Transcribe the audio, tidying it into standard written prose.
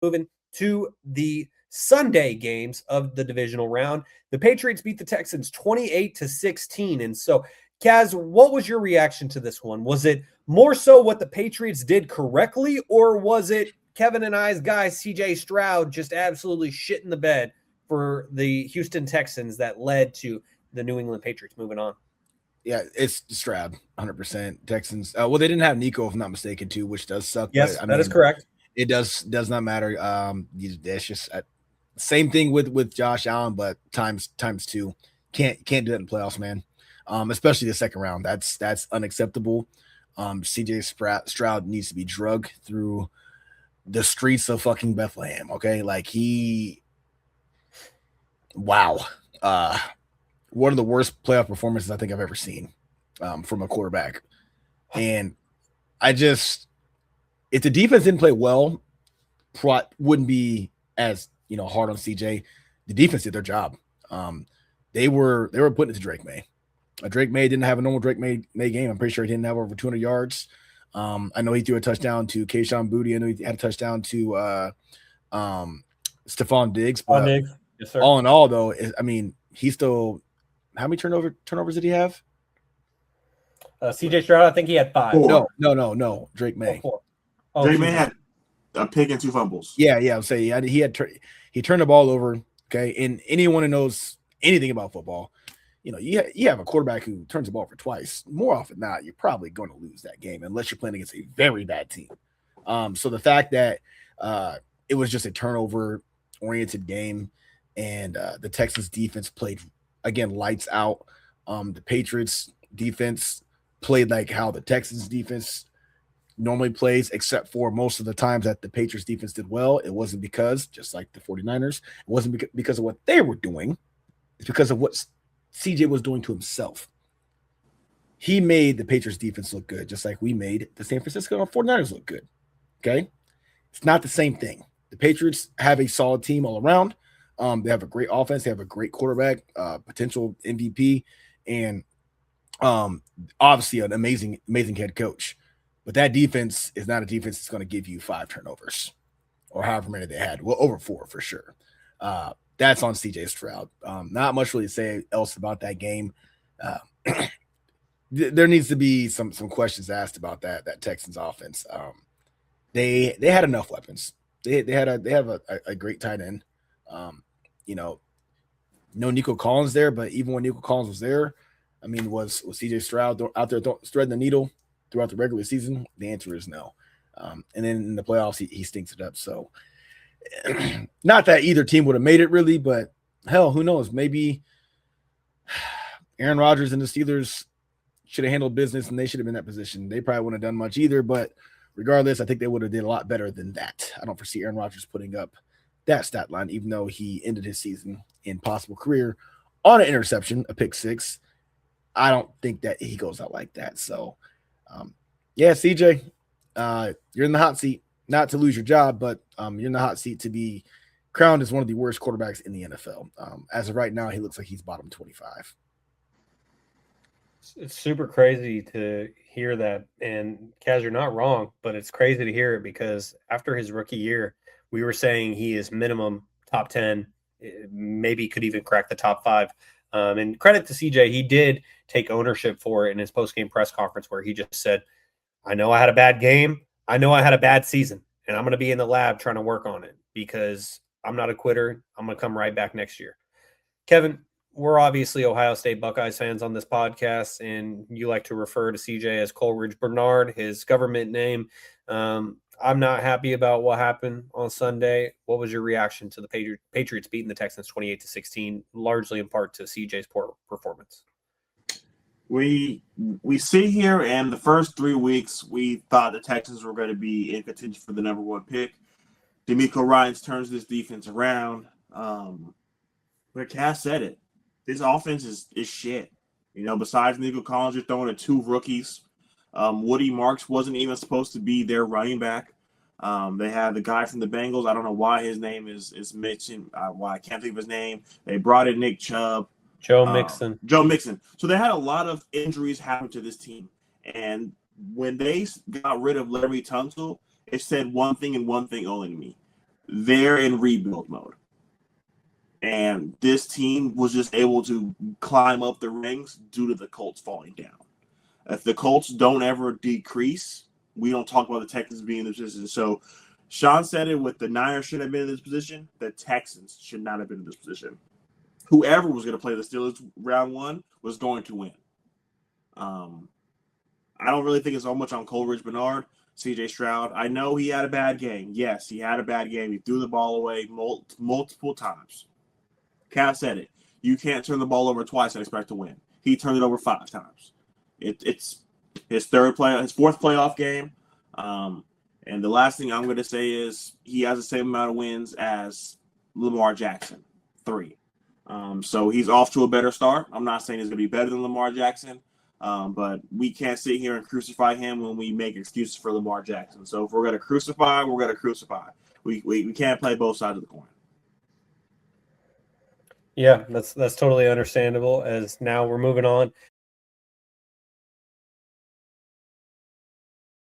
moving to the Sunday games of the divisional round. The Patriots beat the Texans 28-16. And so, Kaz, what was your reaction to this one? Was it more so what the Patriots did correctly, or was it Kevin and I's guy, CJ Stroud, just absolutely shit in the bed for the Houston Texans that led to the New England Patriots moving on? Yeah, it's Stroud, 100%. Texans. Well, they didn't have Nico, if I'm not mistaken, too, which does suck. Yes, but, that is correct. It does not matter. It's just same thing with Josh Allen, but times two. Can't do that in playoffs, man. Especially the second round. That's unacceptable. CJ Stroud needs to be drugged through the streets of fucking Bethlehem. Okay, like wow. One of the worst playoff performances I think I've ever seen from a quarterback. And if the defense didn't play well, wouldn't be as hard on CJ. The defense did their job. They were putting it to Drake May. Drake May didn't have a normal Drake May game. I'm pretty sure he didn't have over 200 yards. I know he threw a touchdown to Kayshon Boutte. I know he had a touchdown to Stephon Diggs. But yes, sir. all in all, though, he still – how many turnovers did he have? CJ Stroud, I think he had 5. No. Drake May. 4. Drake May had a pick and 2 fumbles. Yeah. I'm saying he turned the ball over. Okay, and anyone who knows anything about football, you have a quarterback who turns the ball over twice. More often than not, you're probably going to lose that game unless you're playing against a very bad team. So the fact that it was just a turnover-oriented game, and the Texans defense played again lights out. The Patriots defense played like how the Texans defense normally plays, except for most of the times that the Patriots defense did well. It wasn't because, just like the 49ers, it wasn't because of what they were doing. It's because of what CJ was doing to himself. He made the Patriots defense look good, just like we made the San Francisco 49ers look good. Okay? It's not the same thing. The Patriots have a solid team all around. They have a great offense. They have a great quarterback, potential MVP, and obviously an amazing head coach. But that defense is not a defense that's going to give you 5 turnovers or however many they had. Well, over 4 for sure. That's on CJ Stroud. Not much really to say else about that game. There needs to be some questions asked about that Texans offense. They had enough weapons. They have a great tight end. No Nico Collins there, but even when Nico Collins was there, was CJ Stroud out there threading the needle throughout the regular season? The answer is no. And then in the playoffs, he stinks it up. So not that either team would have made it really, but hell, who knows? Maybe Aaron Rodgers and the Steelers should have handled business and they should have been in that position. They probably wouldn't have done much either, but regardless, I think they would have did a lot better than that. I don't foresee Aaron Rodgers putting up that stat line, even though he ended his season in possible career on an interception, a pick 6. I don't think that he goes out like that. So, CJ, you're in the hot seat, not to lose your job, but you're in the hot seat to be crowned as one of the worst quarterbacks in the NFL. As of right now, he looks like he's bottom 25. It's super crazy to hear that. And Kaz, you're not wrong, but it's crazy to hear it because after his rookie year, we were saying he is minimum top 10, maybe could even crack the top 5. And credit to CJ, he did take ownership for it in his post-game press conference where he just said, I know I had a bad game. I know I had a bad season, and I'm going to be in the lab trying to work on it because I'm not a quitter. I'm going to come right back next year. Kevin, we're obviously Ohio State Buckeyes fans on this podcast, and you like to refer to CJ as Coleridge Bernard, his government name. I'm not happy about what happened on Sunday. What was your reaction to the Patriots beating the Texans 28-16, largely in part to CJ's poor performance? We sit here, and the first 3 weeks, we thought the Texans were going to be in contention for the number 1 pick. DeMeco Ryans turns this defense around. But Cass said it. This offense is shit. Besides Nico Collins, you're throwing at 2 rookies. Woody Marks wasn't even supposed to be their running back. They had the guy from the Bengals. I don't know why his name is mentioned. Why I can't think of his name. They brought in Nick Chubb. Joe Mixon. So they had a lot of injuries happen to this team. And when they got rid of Larry Tunsil, it said one thing and one thing only to me. they're in rebuild mode. And this team was just able to climb up the ranks due to the Colts falling down. If the Colts don't ever decrease, we don't talk about the Texans being in this position. So Shaun said it with the Niners should have been in this position. The Texans should not have been in this position. Whoever was going to play the Steelers round one was going to win. I don't really think it's so much on Coleridge Bernard, CJ Stroud. I know he had a bad game. Yes, he had a bad game. He threw the ball away multiple times. Cal said it. You can't turn the ball over twice and expect to win. He turned it over 5 times. It's his fourth playoff game. And the last thing I'm going to say is he has the same amount of wins as Lamar Jackson, 3. So he's off to a better start. I'm not saying he's going to be better than Lamar Jackson, but we can't sit here and crucify him when we make excuses for Lamar Jackson. So if we're going to crucify, we're going to crucify. We can't play both sides of the coin. Yeah, that's totally understandable. As now we're moving on